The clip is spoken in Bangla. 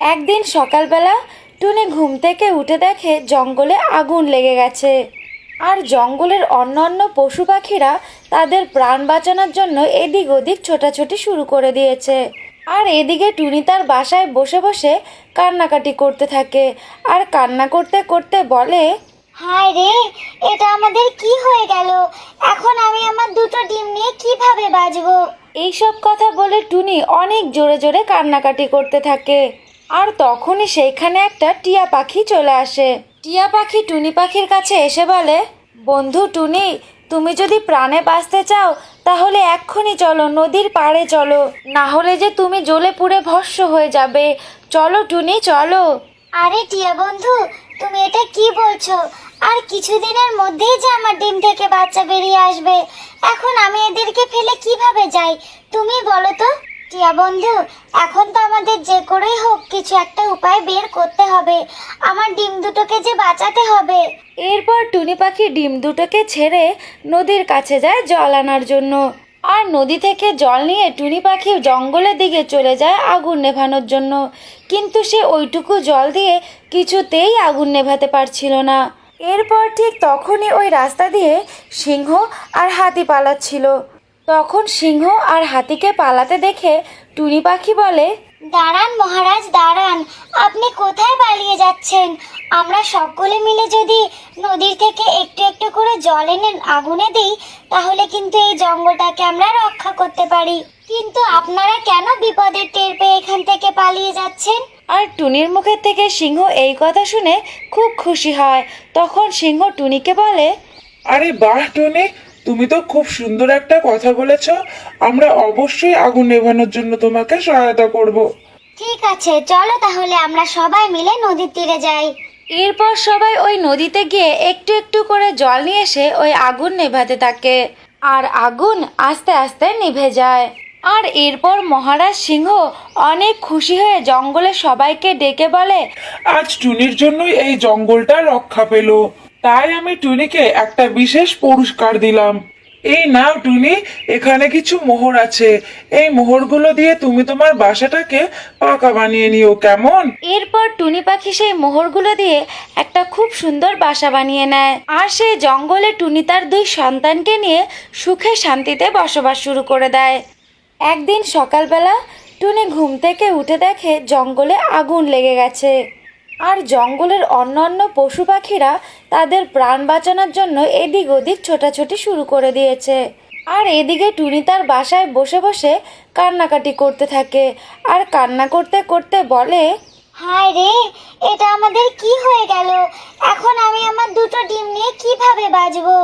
একদিন সকালবেলা টুনি ঘুম থেকে উঠে দেখে জঙ্গলে আগুন লেগে গেছে। আর জঙ্গলের অন্যান্য পশু পাখিরা তাদের প্রাণ বাঁচানোর জন্য এদিক ওদিক ছোটাছুটি শুরু করে দিয়েছে। আর এদিকে টুনি তার বাসায় বসে বসে কান্নাকাটি করতে থাকে। আর কান্না করতে করতে বলে, হায় রে, এটা আমাদের কি হয়ে গেল? এখন আমি আমার দুটো ডিম নিয়ে কিভাবে বাঁচবো? এইসব কথা বলে টুনি অনেক জোরে জোরে কান্নাকাটি করতে থাকে। আর তখনই সেইখানে একটা টিয়া পাখি চলে আসে। টিয়া পাখি টুনি পাখির কাছে এসে বলে, বন্ধু টুনি, তুমি যদি প্রাণে বাঁচতে চাও তাহলে এক্ষুনি চলো, নদীর পাড়ে চলো, না হলে যে তুমি জ্বলে পুড়ে ভস্ম হয়ে যাবে। চলো টুনি, চলো। আরে টিয়া বন্ধু, তুমি এটা কি বলছো? আর কিছুদিনের মধ্যেই যে আমার ডিম থেকে বাচ্চা বেরিয়ে আসবে, এখন আমি এদেরকে ফেলে কিভাবে যাই? তুমি বলো তো। টিয়া বন্ধু, এখন তো আমাদের যে করেই হোক কিছু একটা উপায় বের করতে হবে। আমার ডিম দুটোকে যে বাঁচাতে হবে। এরপর টুনি পাখি ডিম দুটোকে ছেড়ে নদীর কাছে যায় জল আনার জন্য। আর নদী থেকে জল নিয়ে টুনি পাখি জঙ্গলের দিকে চলে যায় আগুন নেভানোর জন্য। কিন্তু সে ওইটুকু জল দিয়ে কিছুতেই আগুন নেভাতে পারছিল না। এরপর ঠিক তখনই ওই রাস্তা দিয়ে সিংহ আর হাতি পালাচ্ছিল। তখন সিংহ আর হাতিকে পালাতে দেখে টুনি পাখি বলে, দাঁড়ান মহারাজ, দাঁড়ান। আপনি কোথায় পালিয়ে যাচ্ছেন? আমরা সকলে মিলে যদি নদীর থেকে একটু একটু করে জল এনে আগুনে দিই, তাহলে কিন্তু এই জঙ্গলটাকে আমরা রক্ষা করতে পারি। কিন্তু আপনারা কেন বিপদের টের পেয়ে এখান থেকে পালিয়ে যাচ্ছেন? আর টুনির মুখের থেকে সিংহ এই কথা শুনে খুব খুশি হয়। তখন সিংহ টুনিকে বলে, আরে বাহ টনি, তুমি তো খুব সুন্দর একটা কথা বলেছ। আমরা অবশ্যই আগুন নেভানোর জন্য তোমাকে সহায়তা করব। ঠিক আছে, চলো তাহলে আমরা সবাই মিলে নদীর তীরে যাই। এরপর সবাই ওই নদীতে গিয়ে একটু একটু করে জল নিয়ে এসে ওই আগুন নেভাতে থাকে। আর আগুন আস্তে আস্তে নিভে যায়। আর এরপর মহারাজ সিংহ অনেক খুশি হয়ে জঙ্গলের সবাইকে ডেকে বলে, আজ টুনির জন্যই এই জঙ্গলটা রক্ষা পেল, তাই আমি টুনিকে একটা বিশেষ পুরস্কার দিলাম। এই নাও টুনি, এখানে কিছু মোহর আছে। এই মোহরগুলো দিয়ে তুমি তোমার বাসাটাকে পাকা বানিয়ে নিও, কেমন? এরপর টুনি পাখি সেই মোহরগুলো দিয়ে একটা খুব সুন্দর বাসা বানিয়ে নেয়। আর সেই জঙ্গলে টুনি তার দুই সন্তানকে নিয়ে সুখে শান্তিতে বসবাস শুরু করে দেয়। একদিন সকালবেলা টুনি ঘুম থেকে উঠে দেখে জঙ্গলে আগুন লেগে গেছে। আর জঙ্গলের অন্যান্য পশু পাখিরা তাদের প্রাণ বাঁচানোর জন্য এদিক ওদিক ছোটাছুটি শুরু করে দিয়েছে। আর এদিকে টুনি তার বাসায় বসে বসে কান্নাকাটি করতে থাকে। আর কান্না করতে করতে বলে, হায় রে, এটা আমাদের কি হয়ে গেল? এখন আমি আমার দুটো ডিম নিয়ে কিভাবে বাঁচবো?